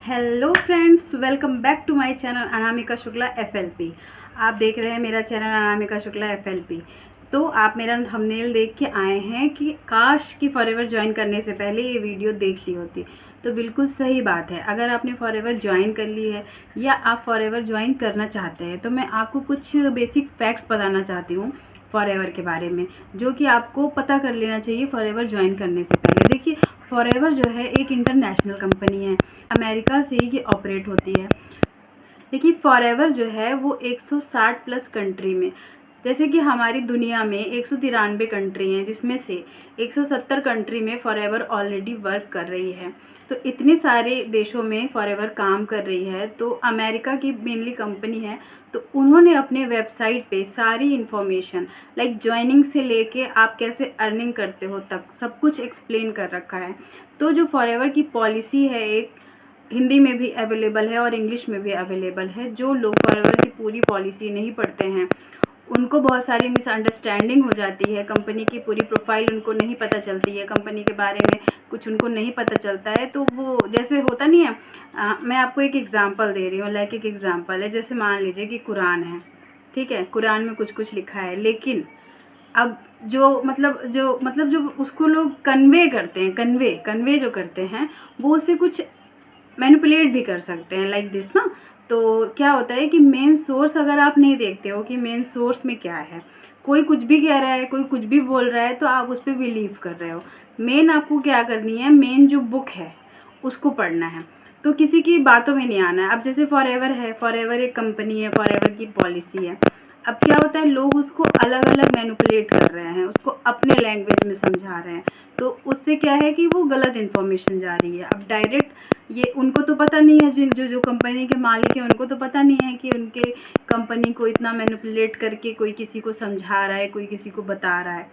Hello friends, welcome back to my channel Anamika Shukla FLP. आप देख रहे हैं मेरा चैनल अनामिका शुक्ला एफएलपी। तो आप मेरा थंबनेल देख के आए हैं कि काश कि फॉरएवर ज्वाइन करने से पहले ये वीडियो देख ली होती। तो बिल्कुल सही बात है। अगर आपने फॉरएवर ज्वाइन कर ली है या आप फॉरएवर ज्वाइन करना चाहते हैं तो मैं आपको कुछ बेसिक फैक्ट्स बताना चाहती हूँ फॉरएवर के बारे में, जो कि आपको पता कर लेना चाहिए फॉरएवर ज्वाइन करने से पहले। देखिए, फॉरएवर जो है एक इंटरनेशनल कंपनी है, अमेरिका से ही ये ऑपरेट होती है। देखिए, फॉरएवर जो है वो 160 प्लस कंट्री में, जैसे कि हमारी दुनिया में 193 कंट्री हैं, जिसमें से 170 कंट्री में फॉरएवर ऑलरेडी वर्क कर रही है। तो इतने सारे देशों में फॉरएवर काम कर रही है। तो अमेरिका की मेनली कंपनी है, तो उन्होंने अपने वेबसाइट पे सारी इन्फॉर्मेशन लाइक ज्वाइनिंग से लेके आप कैसे अर्निंग करते हो तक सब कुछ एक्सप्लेन कर रखा है। तो जो फॉरएवर की पॉलिसी है, एक हिंदी में भी अवेलेबल है और इंग्लिश में भी अवेलेबल है। जो लोग फॉरएवर की पूरी पॉलिसी नहीं पढ़ते हैं उनको बहुत सारी मिसअंडरस्टैंडिंग हो जाती है, कंपनी की पूरी प्रोफाइल उनको नहीं पता चलती है, कंपनी के बारे में कुछ उनको नहीं पता चलता है। तो वो जैसे होता नहीं है, मैं आपको एक एग्जांपल दे रही हूँ। लाइक एक एग्जांपल है, जैसे मान लीजिए कि कुरान है, ठीक है, कुरान में कुछ कुछ लिखा है, लेकिन अब जो उसको लोग कन्वे करते हैं, कन्वे जो करते हैं वो उससे कुछ मैनिपुलेट भी कर सकते हैं, लाइक दिस ना। तो क्या होता है कि मेन सोर्स अगर आप नहीं देखते हो कि मेन सोर्स में क्या है, कोई कुछ भी कह रहा है, कोई कुछ भी बोल रहा है, तो आप उस पर बिलीव कर रहे हो। मेन आपको क्या करनी है, मेन जो बुक है उसको पढ़ना है, तो किसी की बातों में नहीं आना है। अब जैसे फॉरएवर है, फॉरएवर एक कंपनी है, फॉरएवर की पॉलिसी है। अब क्या होता है, लोग उसको अलग अलग मैनिपुलेट कर रहे हैं, उसको अपने लैंग्वेज में समझा रहे हैं, तो उससे क्या है कि वो गलत इन्फॉर्मेशन जा रही है। अब डायरेक्ट ये उनको तो पता नहीं है, जिन जो कंपनी के मालिक हैं उनको तो पता नहीं है कि उनके कंपनी को इतना मैनिपुलेट करके कोई किसी को समझा रहा है, कोई किसी को बता रहा है।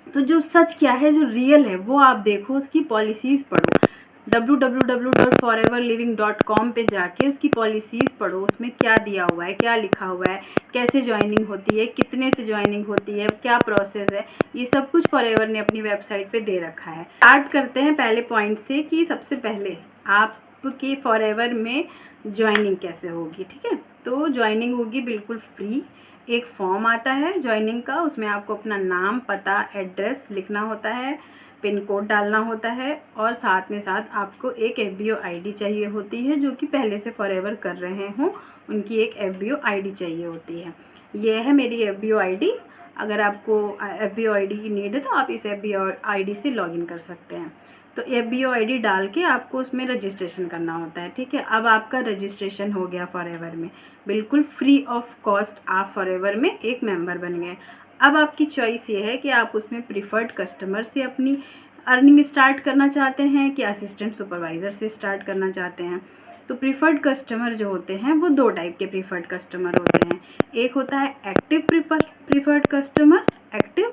तो जो सच क्या है, जो रियल है, वो आप देखो, उसकी पॉलिसीज़ पढ़ो। www.foreverliving.com पे जाके उसकी पॉलिसीज़ पढ़ो, उसमें क्या दिया हुआ है, क्या लिखा हुआ है, कैसे ज्वाइनिंग होती है, कितने से ज्वाइनिंग होती है, क्या प्रोसेस है, ये सब कुछ फॉरएवर ने अपनी वेबसाइट पे दे रखा है। स्टार्ट करते हैं पहले पॉइंट से कि सबसे पहले आपकी फॉरएवर में ज्वाइनिंग कैसे होगी। ठीक है, तो ज्वाइनिंग होगी बिल्कुल फ्री। एक फॉर्म आता है ज्वाइनिंग का, उसमें आपको अपना नाम, पता, एड्रेस लिखना होता है, पिन कोड डालना होता है, और साथ में साथ आपको एक एफबीओ आईडी चाहिए होती है। जो कि पहले से फॉरएवर कर रहे हों उनकी एक एफबीओ आईडी चाहिए होती है। ये है मेरी एफबीओ आईडी। अगर आपको एफबीओ आईडी की नीड है तो आप इस एफबीओ आईडी से लॉगिन कर सकते हैं। तो एफबीओ आईडी डाल के आपको उसमें रजिस्ट्रेशन करना होता है। ठीक है, अब आपका रजिस्ट्रेशन हो गया फॉरएवर में, बिल्कुल फ्री ऑफ कॉस्ट आप फॉरएवर में एक मेंबर बन गए। अब आपकी चॉइस ये है कि आप उसमें प्रीफर्ड कस्टमर से अपनी अर्निंग स्टार्ट करना चाहते हैं कि असिस्टेंट सुपरवाइज़र से स्टार्ट करना चाहते हैं। तो प्रीफर्ड कस्टमर जो होते हैं वो दो टाइप के प्रीफर्ड कस्टमर होते हैं। एक होता है एक्टिव प्रीफर्ड कस्टमर, एक्टिव,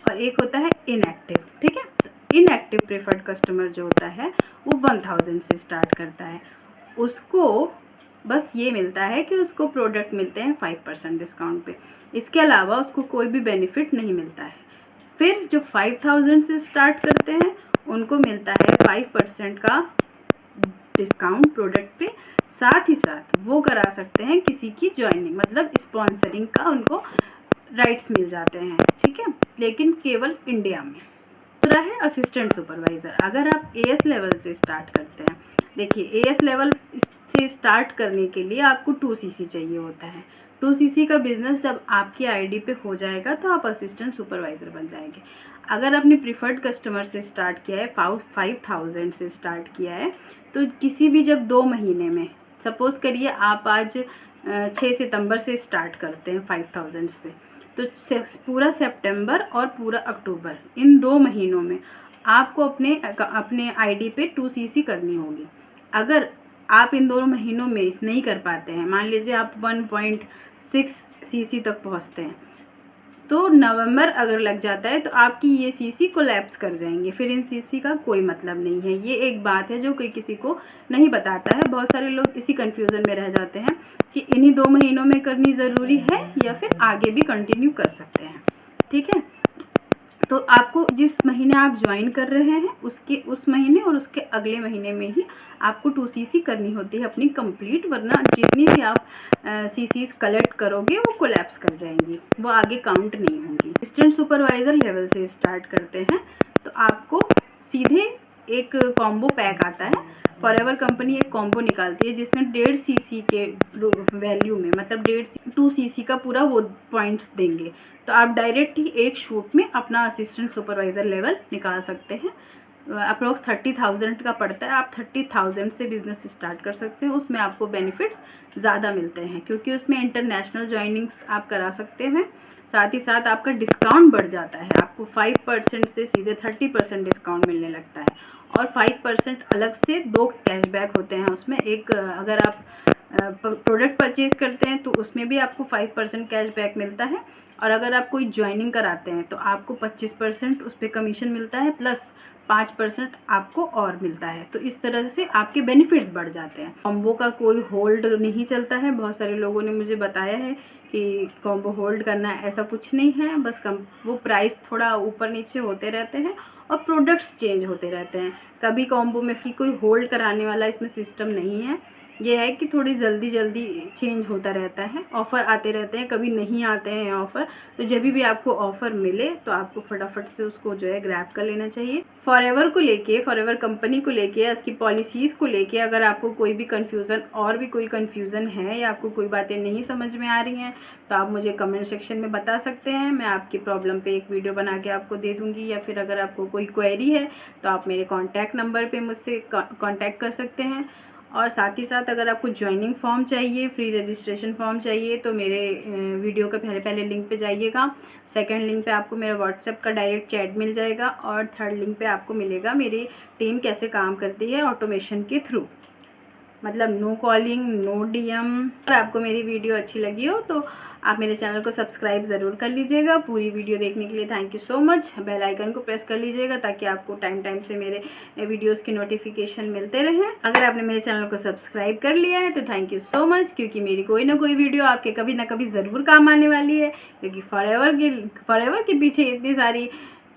और एक होता है इनएक्टिव। ठीक है, इनएक्टिव प्रीफर्ड कस्टमर जो होता है वो 1000 से स्टार्ट करता है। उसको बस ये मिलता है कि उसको प्रोडक्ट मिलते हैं 5% डिस्काउंट पे, इसके अलावा उसको कोई भी बेनिफिट नहीं मिलता है। फिर जो 5000 से स्टार्ट करते हैं उनको मिलता है 5% का डिस्काउंट प्रोडक्ट पे, साथ ही साथ वो करा सकते हैं किसी की ज्वाइनिंग, मतलब स्पॉन्सरिंग का उनको राइट्स मिल जाते हैं। ठीक है, लेकिन केवल इंडिया में। दूसरा है असिस्टेंट सुपरवाइज़र। अगर आप एएस लेवल से स्टार्ट करते हैं, देखिए एएस लेवल से स्टार्ट करने के लिए आपको 2सीसी चाहिए होता है। 2सीसी का बिजनेस जब आपकी आईडी पे हो जाएगा तो आप असिस्टेंट सुपरवाइज़र बन जाएंगे। अगर आपने प्रीफर्ड कस्टमर से स्टार्ट किया है, 5000 से स्टार्ट किया है, तो किसी भी जब 2 महीने में, सपोज़ करिए आप आज 6 सितंबर से स्टार्ट करते हैं 5000 से, तो पूरा सितंबर और पूरा अक्टूबर, इन 2 महीनों में आपको अपने आईडी पे 2सीसी करनी होगी। अगर आप इन 2 महीनों में नहीं कर पाते हैं, मान लीजिए आप 1.6 सीसी तक पहुंचते हैं, तो नवंबर अगर लग जाता है तो आपकी ये सीसी कोलैप्स कर जाएंगे, फिर इन सीसी का कोई मतलब नहीं है। ये एक बात है जो कोई किसी को नहीं बताता है। बहुत सारे लोग इसी कंफ्यूजन में रह जाते हैं कि इन्हीं 2 महीनों में करनी ज़रूरी है या फिर आगे भी कंटिन्यू कर सकते हैं। ठीक है, तो आपको जिस महीने आप ज्वाइन कर रहे हैं उस महीने और उसके अगले महीने में ही आपको 2cc करनी होती है अपनी कंप्लीट, वरना जितनी भी आप सीसीज कलेक्ट करोगे वो कोलैप्स कर जाएंगी, वो आगे काउंट नहीं होंगी। असिस्टेंट सुपरवाइज़र लेवल से स्टार्ट करते हैं तो आपको सीधे एक कॉम्बो पैक आता है। फॉरएवर कंपनी एक कॉम्बो निकालती है जिसमें 1.5 cc के वैल्यू में, मतलब 2 cc का पूरा वो पॉइंट्स देंगे, तो आप डायरेक्ट ही एक शूट में अपना असिस्टेंट सुपरवाइज़र लेवल निकाल सकते हैं। अप्रोक्स 30,000 का पड़ता है, आप 30,000 से बिज़नेस स्टार्ट कर सकते हैं। उसमें आपको बेनिफिट्स ज़्यादा मिलते हैं क्योंकि उसमें इंटरनेशनल ज्वाइनिंग्स आप करा सकते हैं, साथ ही साथ आपका डिस्काउंट बढ़ जाता है, आपको 5% से सीधे 30% डिस्काउंट मिलने लगता है, और 5% अलग से 2 कैशबैक होते हैं उसमें। एक अगर आप प्रोडक्ट परचेज करते हैं तो उसमें भी आपको 5% कैशबैक मिलता है, और अगर आप कोई ज्वाइनिंग कराते हैं तो आपको 25% उस पर कमीशन मिलता है, प्लस 5% आपको और मिलता है। तो इस तरह से आपके बेनिफिट्स बढ़ जाते हैं। कॉम्बो का कोई होल्ड नहीं चलता है, बहुत सारे लोगों ने मुझे बताया है कि कॉम्बो होल्ड करना है, ऐसा कुछ नहीं है। बस वो प्राइस थोड़ा ऊपर नीचे होते रहते हैं और प्रोडक्ट्स चेंज होते रहते हैं। कभी कॉम्बो में कोई होल्ड कराने वाला इसमें सिस्टम नहीं है। ये है कि थोड़ी जल्दी चेंज होता रहता है, ऑफ़र आते रहते हैं, कभी नहीं आते हैं ऑफ़र। तो जब भी आपको ऑफ़र मिले तो आपको फटाफट से उसको जो है ग्रैब कर लेना चाहिए। फॉरएवर को लेके, फॉरएवर कंपनी को लेके, उसकी पॉलिसीज़ को लेके अगर आपको कोई भी कन्फ्यूज़न है या आपको कोई बातें नहीं समझ में आ रही हैं तो आप मुझे कमेंट सेक्शन में बता सकते हैं। मैं आपकी प्रॉब्लम पे एक वीडियो बना के आपको दे दूँगी, या फिर अगर आपको कोई क्वेरी है तो आप मेरे कॉन्टैक्ट नंबर पर मुझसे कॉन्टैक्ट कर सकते हैं। और साथ ही साथ अगर आपको ज्वाइनिंग फॉर्म चाहिए, फ्री रजिस्ट्रेशन फॉर्म चाहिए, तो मेरे वीडियो के पहले लिंक पे जाइएगा। सेकंड लिंक पे आपको मेरा व्हाट्सएप का डायरेक्ट चैट मिल जाएगा, और थर्ड लिंक पे आपको मिलेगा मेरी टीम कैसे काम करती है ऑटोमेशन के थ्रू, मतलब नो कॉलिंग, नो डीएम। अगर आपको मेरी वीडियो अच्छी लगी हो तो आप मेरे चैनल को सब्सक्राइब ज़रूर कर लीजिएगा। पूरी वीडियो देखने के लिए thank you so much. Bell icon को प्रेस कर लीजिएगा ताकि आपको टाइम से मेरे वीडियोस की नोटिफिकेशन मिलते रहें। अगर आपने मेरे चैनल को सब्सक्राइब कर लिया है तो थैंक यू सो मच, क्योंकि मेरी कोई ना कोई वीडियो आपके कभी ना कभी ज़रूर काम आने वाली है, क्योंकि फॉरएवर के पीछे इतनी सारी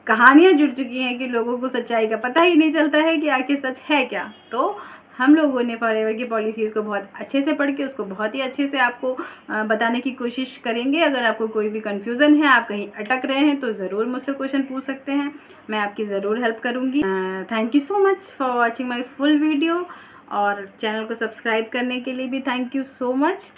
कहानियाँ जुड़ चुकी हैं कि लोगों को सच्चाई का पता ही नहीं चलता है कि आखिर सच है क्या। तो हम लोगों ने फॉरएवर की पॉलिसीज़ को बहुत अच्छे से पढ़ के उसको बहुत ही अच्छे से आपको बताने की कोशिश करेंगे। अगर आपको कोई भी कन्फ्यूज़न है, आप कहीं अटक रहे हैं, तो ज़रूर मुझसे क्वेश्चन पूछ सकते हैं, मैं आपकी ज़रूर हेल्प करूँगी। Thank you so much for watching my full video, और चैनल को सब्सक्राइब करने के लिए भी थैंक यू सो मच।